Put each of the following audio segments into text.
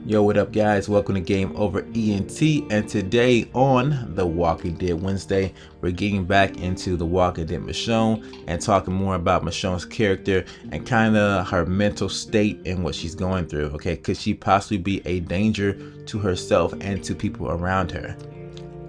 Yo, what up guys? Welcome to GameOver Ent, and today on The Walking Dead Wednesday, we're getting back into The Walking Dead Michonne and talking more about Michonne's character and kind of her mental state and what she's going through. Okay, could she possibly be a danger to herself and to people around her?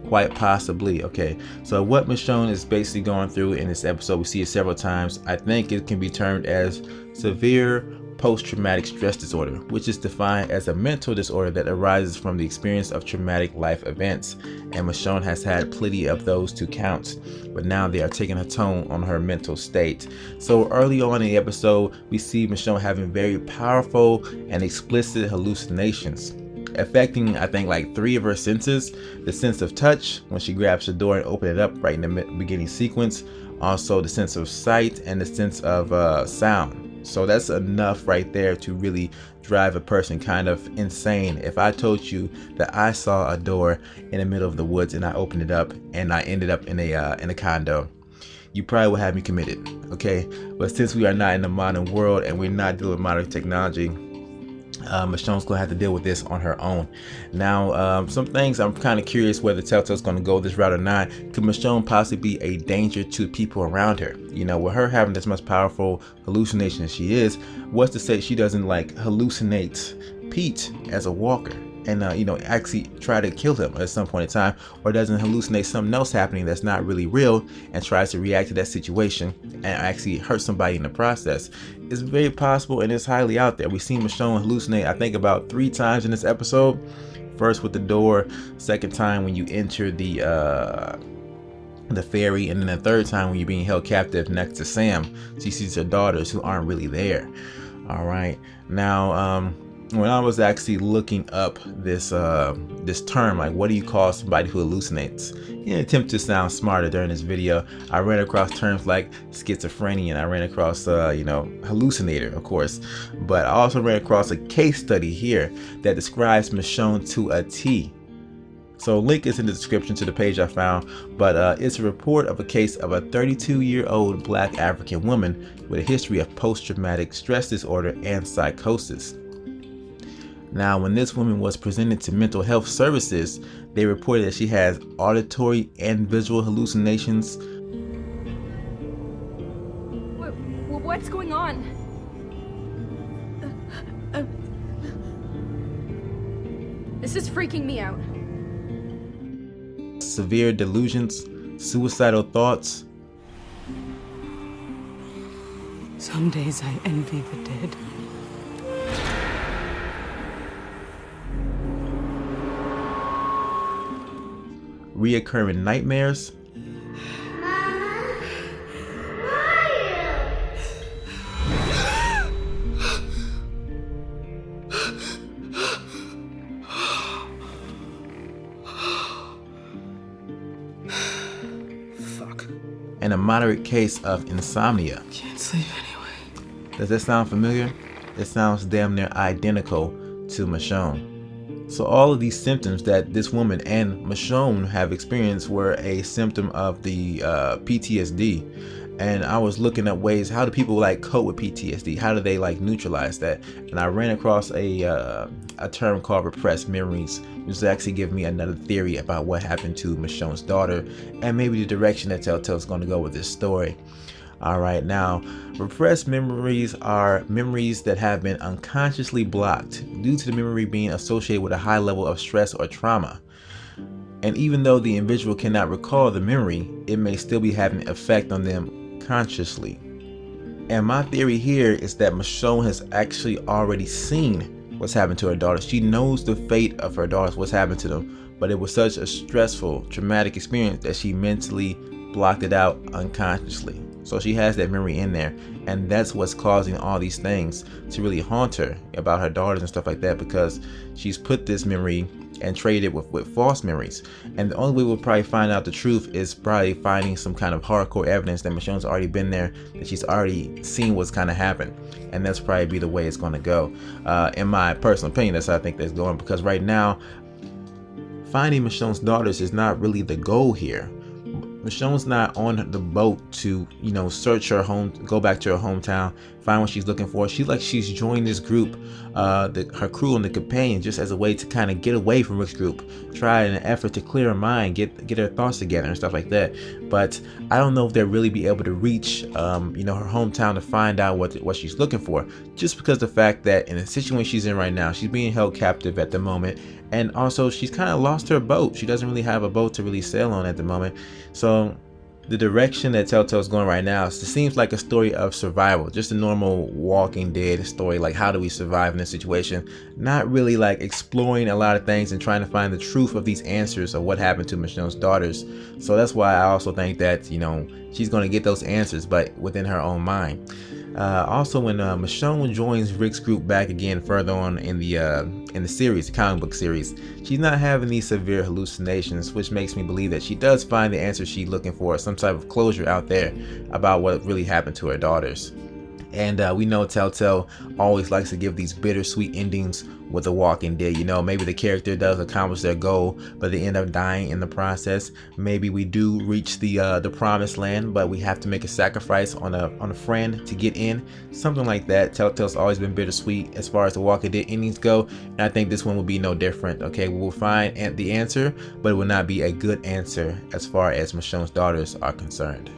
Quite possibly. Okay, so what Michonne is basically going through in this episode, we see it several times. I think it can be termed as severe post-traumatic stress disorder, which is defined as a mental disorder that arises from the experience of traumatic life events. And Michonne has had plenty of those to count, but now they are taking a toll on her mental state. So early on in the episode, we see Michonne having very powerful and explicit hallucinations, affecting I think like 3 of her senses: the sense of touch when she grabs the door and opens it up right in the beginning sequence, also the sense of sight and the sense of sound. So that's enough right there to really drive a person kind of insane. If I told you that I saw a door in the middle of the woods and I opened it up and I ended up in a condo, you probably would have me committed. Okay, but since we are not in the modern world and we're not dealing with modern technology, Michonne's gonna have to deal with this on her own. Now, some things I'm kind of curious whether Telltale's gonna go this route or not. Could Michonne possibly be a danger to people around her? You know, with her having this much powerful hallucination as she is, what's to say she doesn't like hallucinate Pete as a walker and actually try to kill him at some point in time, or doesn't hallucinate something else happening that's not really real and tries to react to that situation and actually hurt somebody in the process? It's very possible and it's highly out there. We've seen Michonne hallucinate I think about 3 times in this episode. First with the door, second time when you enter the ferry, and then the third time when you're being held captive next to Sam. She sees her daughters who aren't really there. All right, now when I was actually looking up this term, like what do you call somebody who hallucinates, in an attempt to sound smarter during this video, I ran across terms like schizophrenia, and I ran across hallucinator, of course, but I also ran across a case study here that describes Michonne to a T. So link is in the description to the page I found, but it's a report of a case of a 32-year-old black African woman with a history of post-traumatic stress disorder and psychosis. Now, when this woman was presented to mental health services, they reported that she has auditory and visual hallucinations. What's going on? This is freaking me out. Severe delusions, suicidal thoughts. Some days I envy the dead. Reoccurring nightmares. Fuck. And a moderate case of insomnia. Can't sleep anyway. Does that sound familiar? It sounds damn near identical to Michonne. So all of these symptoms that this woman and Michonne have experienced were a symptom of the PTSD. And I was looking at ways, how do people like cope with PTSD? How do they like neutralize that? And I ran across a term called repressed memories, which is actually giving me another theory about what happened to Michonne's daughter and maybe the direction that Telltale's going to go with this story. All right, now, repressed memories are memories that have been unconsciously blocked due to the memory being associated with a high level of stress or trauma. And even though the individual cannot recall the memory, it may still be having an effect on them consciously. And my theory here is that Michonne has actually already seen what's happened to her daughter. She knows the fate of her daughters, what's happened to them, but it was such a stressful, traumatic experience that she mentally blocked it out unconsciously. So she has that memory in there, and that's what's causing all these things to really haunt her about her daughters and stuff like that, because she's put this memory and traded with false memories. And the only way we'll probably find out the truth is probably finding some kind of hardcore evidence that Michonne's already been there, that she's already seen what's kind of happened, and that's probably be the way it's going to go. In my personal opinion, that's how I think that's going, because right now finding Michonne's daughters is not really the goal here. Michonne's not on the boat to, search her home, go back to her hometown, find what she's looking for. She's joined this group, her crew and the companion, just as a way to kind of get away from Rick's group, try in an effort to clear her mind, get her thoughts together and stuff like that. But I don't know if they'll really be able to reach her hometown to find out what she's looking for, just because the fact that in the situation she's in right now, she's being held captive at the moment, and also she's kind of lost her boat. She doesn't really have a boat to really sail on at the moment. So the direction that Telltale's going right now, it seems like a story of survival, just a normal Walking Dead story, like how do we survive in this situation, not really like exploring a lot of things and trying to find the truth of these answers of what happened to Michonne's daughters. So that's why I also think that she's going to get those answers, but within her own mind. Also, when Michonne joins Rick's group back again further on in the series, the comic book series, she's not having these severe hallucinations, which makes me believe that she does find the answer she's looking for, some type of closure out there about what really happened to her daughters. And we know Telltale always likes to give these bittersweet endings with The Walking Dead. Maybe the character does accomplish their goal, but they end up dying in the process. Maybe we do reach the promised land, but we have to make a sacrifice on a friend to get in. Something like that. Telltale's always been bittersweet as far as The Walking Dead endings go, and I think this one will be no different. Okay, we will find the answer, but it will not be a good answer as far as Michonne's daughters are concerned.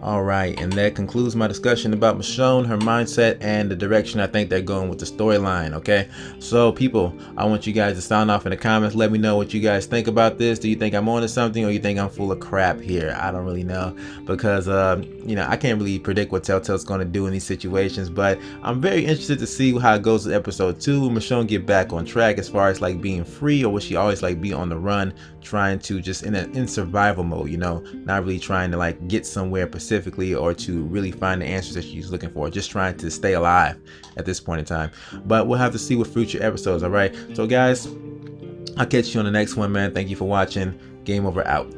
Alright, and that concludes my discussion about Michonne, her mindset, and the direction I think they're going with the storyline, okay? So people, I want you guys to sound off in the comments. Let me know what you guys think about this. Do you think I'm onto something, or you think I'm full of crap here? I don't really know, because I can't really predict what Telltale's going to do in these situations, but I'm very interested to see how it goes with episode 2. Will Michonne get back on track as far as like being free, or will she always like be on the run, trying to just in survival mode, not really trying to like get somewhere specifically or to really find the answers that she's looking for, just trying to stay alive at this point in time. But we'll have to see with future episodes. All right, so guys, I'll catch you on the next one, man. Thank you for watching. Game Over out.